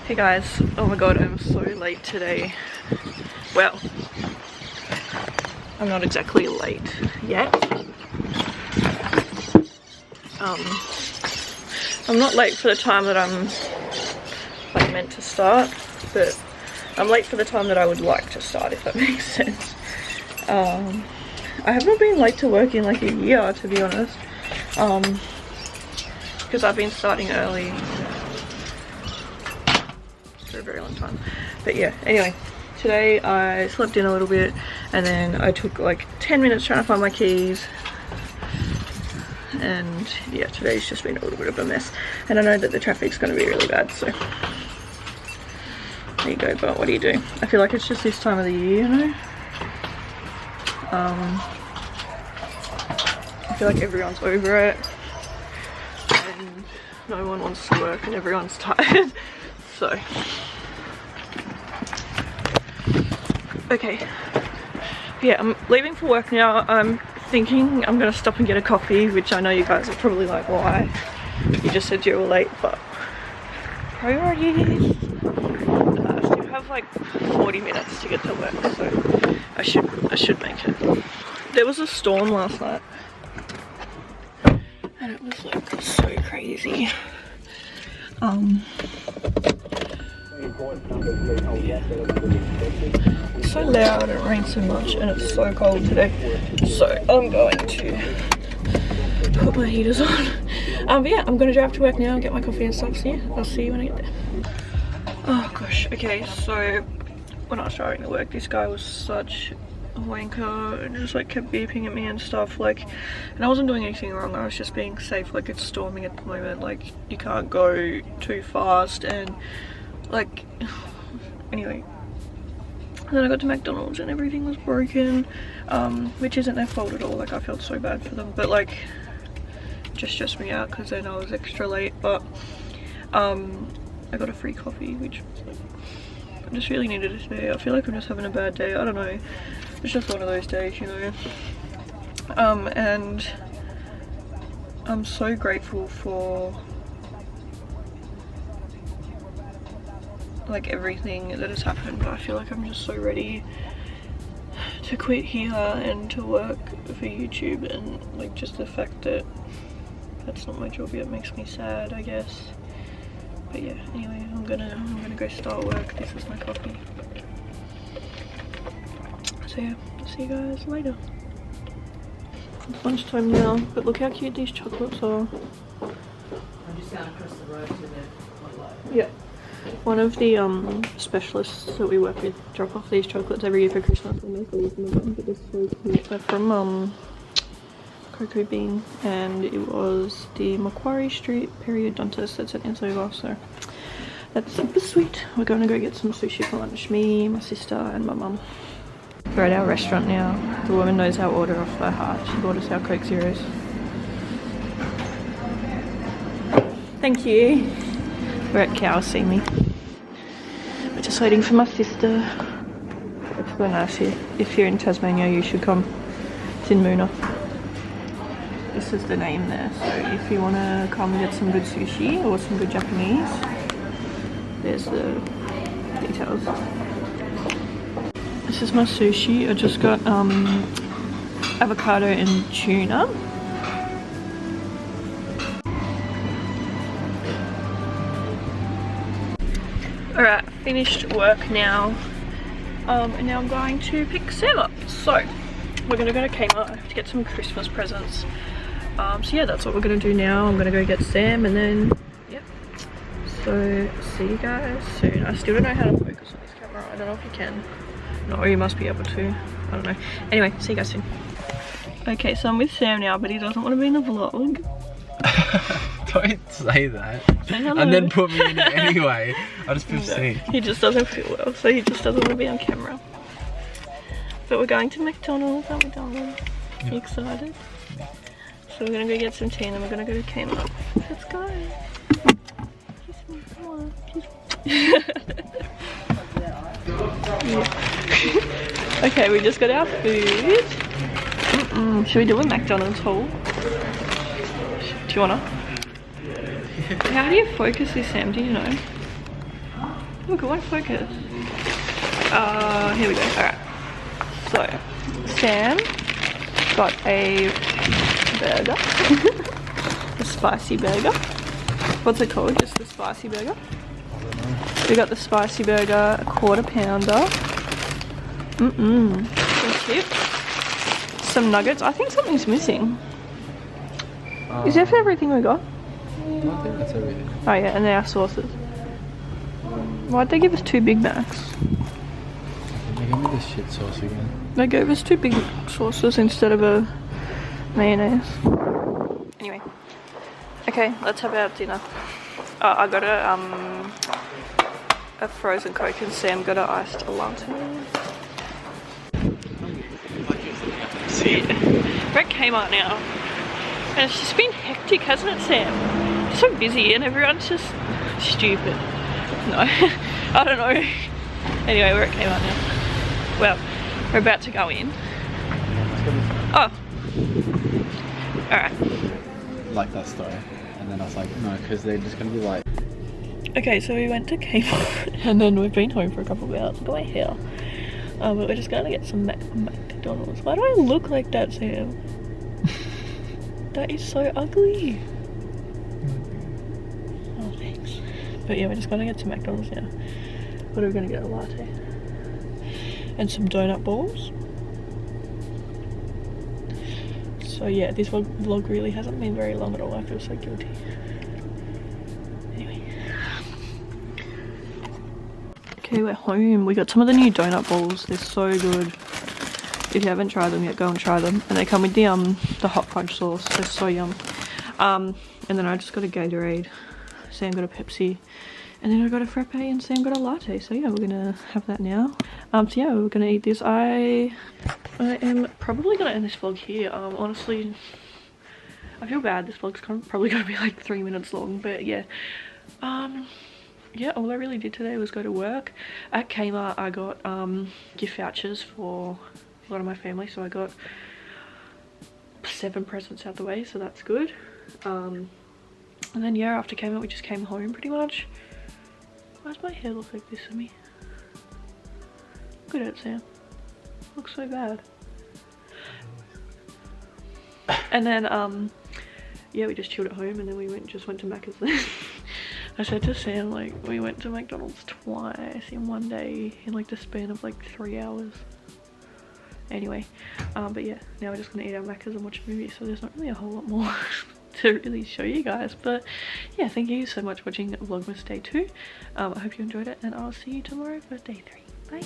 Hey guys, oh my god, I'm so late today. Well, I'm not exactly late yet. I'm not late for the time that I'm like meant to start, but I'm late for the time that I would like to start, if that makes sense. I have not been late to work in like a year, to be honest, because I've been starting early for a very long time. But yeah, anyway, today I slept in a little bit and then I took like 10 minutes trying to find my keys, and yeah, today's just been a little bit of a mess, and I know that the traffic's going to be really bad, so there you go. But what do you do? I feel like it's just this time of the year, you know. I feel like everyone's over it and no one wants to work and everyone's tired. So okay, yeah, I'm leaving for work now. I'm thinking I'm gonna stop and get a coffee, which I know you guys are probably like, why? You just said you were late, but priorities. I still have like 40 minutes to get to work, so I should make it. There was a storm last night and it was like so crazy. It's so loud and it rains so much and it's so cold today, so I'm going to put my heaters on. But yeah, I'm gonna drive to work now and get my coffee and stuff, so yeah, I'll see you when I get there. Oh gosh, okay, so when I was driving to work, this guy was such a wanker and just like kept beeping at me and stuff, like, and I wasn't doing anything wrong, I was just being safe. Like, it's storming at the moment, like you can't go too fast, and like anyway, and then I got to McDonald's and everything was broken, which isn't their fault at all. Like, I felt so bad for them, but like it just stressed me out because then I was extra late. But I got a free coffee, which was like, I just really needed it today. I feel like I'm just having a bad day, I don't know, it's just one of those days, you know. And I'm so grateful for like everything that has happened, but I feel like I'm just so ready to quit here and to work for YouTube, and like just the fact that that's not my job yet makes me sad, I guess. But yeah, anyway, I'm gonna go start work. This is my coffee. So yeah, I'll see you guys later. It's lunchtime now, but look how cute these chocolates are. I'm just going across the road to the Yeah. One of the specialists that we work with drop off these chocolates every year for Christmas, and they leave them around, but they're so cute. They're from Cocoa Bean, and it was the Macquarie Street periodontist that sent us over, so that's super sweet. We're going to go get some sushi for lunch, me, my sister and my mum. We're at our restaurant now. The woman knows our order off by heart. She bought us our Coke Zeros. Thank you. We're at Cow See Me. We're just waiting for my sister. It's so nice here. If you're in Tasmania, you should come. It's in Moona. This is the name there, so if you want to come and get some good sushi or some good Japanese, there's the details. This is my sushi. I just got avocado and tuna. Alright, finished work now, and now I'm going to pick Sam up. So we're going to go to K-mart. I have to get some Christmas presents. So yeah, that's what we're going to do now. I'm going to go get Sam, and then yep. So see you guys soon. I still don't know how to focus on this camera. I don't know if you can. No, you must be able to. I don't know. Anyway, see you guys soon. Okay, so I'm with Sam now, but he doesn't want to be in the vlog. Don't say that. Say hello. And then put me in it anyway. I just feel sick. He just doesn't feel well, so he just doesn't want to be on camera. But we're going to McDonald's, aren't we, darling? Are you excited? Yeah. So we're gonna go get some tea and then we're gonna go to K-mart. Let's go. Kiss me, come on. Kiss me. Yeah. Okay, we just got our food. Should we do a McDonald's haul? Do you wanna? How do you focus this, Sam? Do you know? Look, it won't focus. Here we go. Alright. So, Sam got a burger. A spicy burger. What's it called? Just the spicy burger? We got the spicy burger, a quarter pounder. Some chips. Some nuggets. I think something's missing. Is that for everything we got? I think that's everything. Oh yeah, and then our sauces. Why'd they give us 2 Big Macs? They gave me this shit sauce again. They gave us 2 Big Mac sauces instead of a mayonnaise. Anyway. Okay, let's have our dinner. I got a frozen Coke and Sam got an iced latte. We're at K-mart now. And it's just been hectic, hasn't it, Sam? It's so busy and everyone's just stupid. No, I don't know. Anyway, we're at K-mart now. Well, we're about to go in. Oh. Alright. Like that story. And then I was like, no, because they're just going to be like... Okay, so we went to K-mart and then we've been home for a couple of hours. Look at my hair. But we're just going to get some McDonald's. Why do I look like that, Sam? That is so ugly. Oh, thanks. But yeah, we're just gonna get some McDonald's now. What are we gonna get? A latte. And some donut balls. So yeah, this vlog really hasn't been very long at all. I feel so guilty. Anyway. Okay, we're home. We got some of the new donut balls. They're so good. If you haven't tried them yet, go and try them. And they come with the hot fudge sauce. They're so yum. And then I just got a Gatorade. Sam got a Pepsi. And then I got a frappe and Sam got a latte. So yeah, we're gonna have that now. So yeah, we're gonna eat this. I am probably gonna end this vlog here. Honestly, I feel bad. This vlog's probably gonna be like 3 minutes long. But yeah. Yeah, all I really did today was go to work. At Kmart, I got gift vouchers for a lot of my family, so I got 7 presents out the way, so that's good. And then yeah, after Kmart we just came home pretty much. Why does my hair look like this to me? Look at it, Sam. Looks so bad. And then yeah, we just chilled at home and then we just went to Maccas then. I said to Sam, like, we went to McDonald's twice in one day in like the span of like 3 hours. Anyway, but yeah, now we're just gonna eat our Maccas and watch a movie, so there's not really a whole lot more to really show you guys. But yeah, thank you so much for watching Vlogmas Day 2. I hope you enjoyed it, and I'll see you tomorrow for Day 3. Bye.